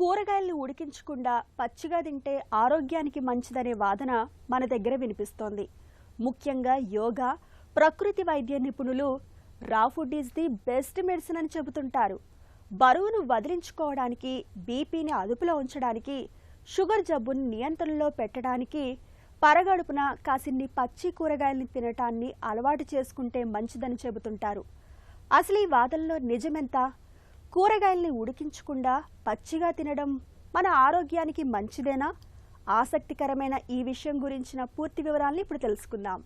కూరగాయల్ని ఉడికించకుండా పచ్చిగా తింటే ఆరోగ్యానికి మంచిదనే వాదన మన దగ్గర వినిపిస్తోంది. ముఖ్యంగా యోగా, ప్రకృతి వైద్య నిపుణులు రా food is the best medicine అని చెబుతుంటారు. బరువును వదిలించుకోవడానికి, బీపీని అదుపులో ఉంచడానికి, షుగర్ జబ్బుని నియంత్రణలో పెట్టడానికి పరగడుపున కాసిన్ని పచ్చి కూరగాయల్ని తినటాన్ని అలవాటు చేసుకుంటే మంచిదని చెబుతుంటారు. అసలు ఈ వాదనలో నిజమెంత? కూరగాయల్ని ఉడికించకుండా పచ్చిగా తినడం మన ఆరోగ్యానికి మంచిదేనా? ఆసక్తికరమైన ఈ విషయం గురించిన పూర్తి వివరాల్ని ఇప్పుడు తెలుసుకుందాం.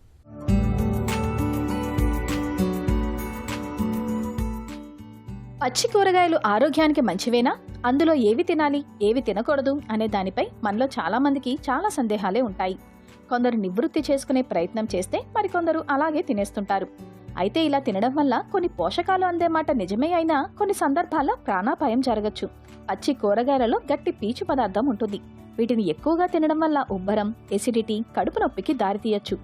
పచ్చి కూరగాయలు ఆరోగ్యానికి మంచివేనా? అందులో ఏవి తినాలి, ఏవి తినకూడదు అనే దానిపై మనలో చాలా మందికి చాలా సందేహాలే ఉంటాయి. కొందరు నివృత్తి చేసుకునే ప్రయత్నం చేస్తే మరికొందరు అలాగే తినేస్తుంటారు. అయితే ఇలా తినడం వల్ల కొన్ని పోషకాలు అందే మాట నిజమే అయినా కొన్ని సందర్భాల్లో ప్రాణాపాయం జరగచ్చు. పచ్చి కూరగాయలలో గట్టి పీచు పదార్థం ఉంటుంది. వీటిని ఎక్కువగా తినడం వల్ల ఉబ్బరం, ఎసిడిటీ, కడుపు నొప్పికి దారితీయచ్చు.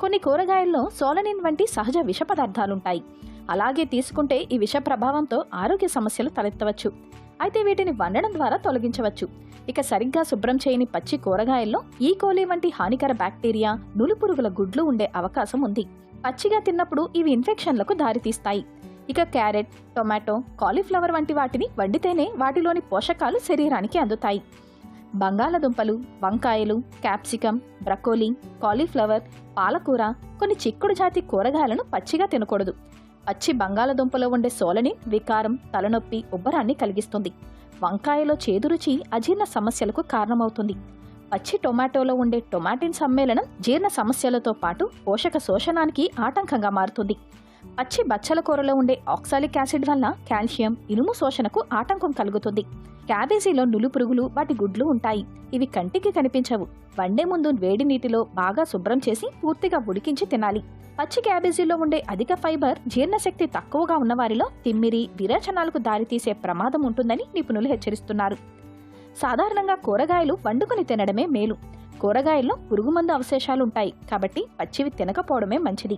కొన్ని కూరగాయల్లో సోలనిన్ వంటి సహజ విష పదార్థాలుంటాయి. అలాగే తీసుకుంటే ఈ విష ప్రభావంతో ఆరోగ్య సమస్యలు తలెత్తవచ్చు. అయితే వీటిని వండడం ద్వారా తొలగించవచ్చు. ఇక సరిగ్గా శుభ్రం చేయని పచ్చి కూరగాయల్లో ఈ కోలి వంటి హానికర బ్యాక్టీరియా, నులిపురుగుల గుడ్లు ఉండే అవకాశం ఉంది. పచ్చిగా తిన్నప్పుడు ఇవి ఇన్ఫెక్షన్లకు దారితీస్తాయి. ఇక క్యారెట్, టొమాటో, కాలీఫ్లవర్ వంటి వాటిని వండితేనే వాటిలోని పోషకాలు శరీరానికి అందుతాయి. బంగాళదుంపలు, వంకాయలు, క్యాప్సికం, బ్రకోలీ, కాలీఫ్లవర్, పాలకూర, కొన్ని చిక్కుడు జాతి కూరగాయలను పచ్చిగా తినకూడదు. పచ్చి బంగాళదుంపలో ఉండే సోలనిన్ వికారం, తలనొప్పి, ఉబ్బరాన్ని కలిగిస్తుంది. వంకాయలో చేదురుచి అజీర్ణ సమస్యలకు కారణమవుతుంది. పచ్చి టొమాటోలో ఉండే టొమాటిన్ సమ్మేళనం జీర్ణ సమస్యలతో పాటు పోషక శోషణానికి ఆటంకంగా మారుతుంది. పచ్చి బచ్చల కూరలో ఉండే ఆక్సాలిక్ యాసిడ్ వల్ల కాల్షియం, ఇనుము శోషణకు ఆటంకం కలుగుతుంది. క్యాబేజీలో నులిపురుగులు, వాటి గుడ్లు ఉంటాయి. ఇవి కంటికి కనిపించవు. వండే ముందు వేడి నీటిలో బాగా శుభ్రం చేసి పూర్తిగా ఉడికించి తినాలి. పచ్చి క్యాబేజీలో ఉండే అధిక ఫైబర్ జీర్ణశక్తి తక్కువగా ఉన్నవారిలో తిమ్మిరి, విరేచనాలకు దారితీసే ప్రమాదం ఉంటుందని నిపుణులు హెచ్చరిస్తున్నారు. సాధారణంగా కూరగాయలు వండుకుని తినడమే మేలు. కూరగాయల్లో పురుగుమందు అవశేషాలుంటాయి కాబట్టి పచ్చివి తినకపోవడమే మంచిది.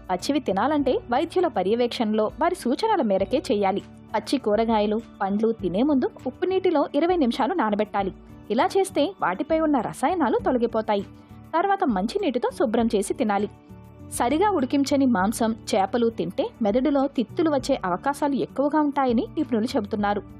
పచ్చివి తినాలంటే వైద్యుల పర్యవేక్షణలో వారి సూచనల మేరకే చేయాలి. పచ్చి కూరగాయలు, పండ్లు తినే ముందు ఉప్పు నీటిలో 20 నిమిషాలు నానబెట్టాలి. ఇలా చేస్తే వాటిపై ఉన్న రసాయనాలు తొలగిపోతాయి. తర్వాత మంచినీటితో శుభ్రం చేసి తినాలి. సరిగా ఉడికించని మాంసం, చేపలు తింటే మెదడులో తిత్తులు వచ్చే అవకాశాలు ఎక్కువగా ఉంటాయని నిపుణులు చెబుతున్నారు.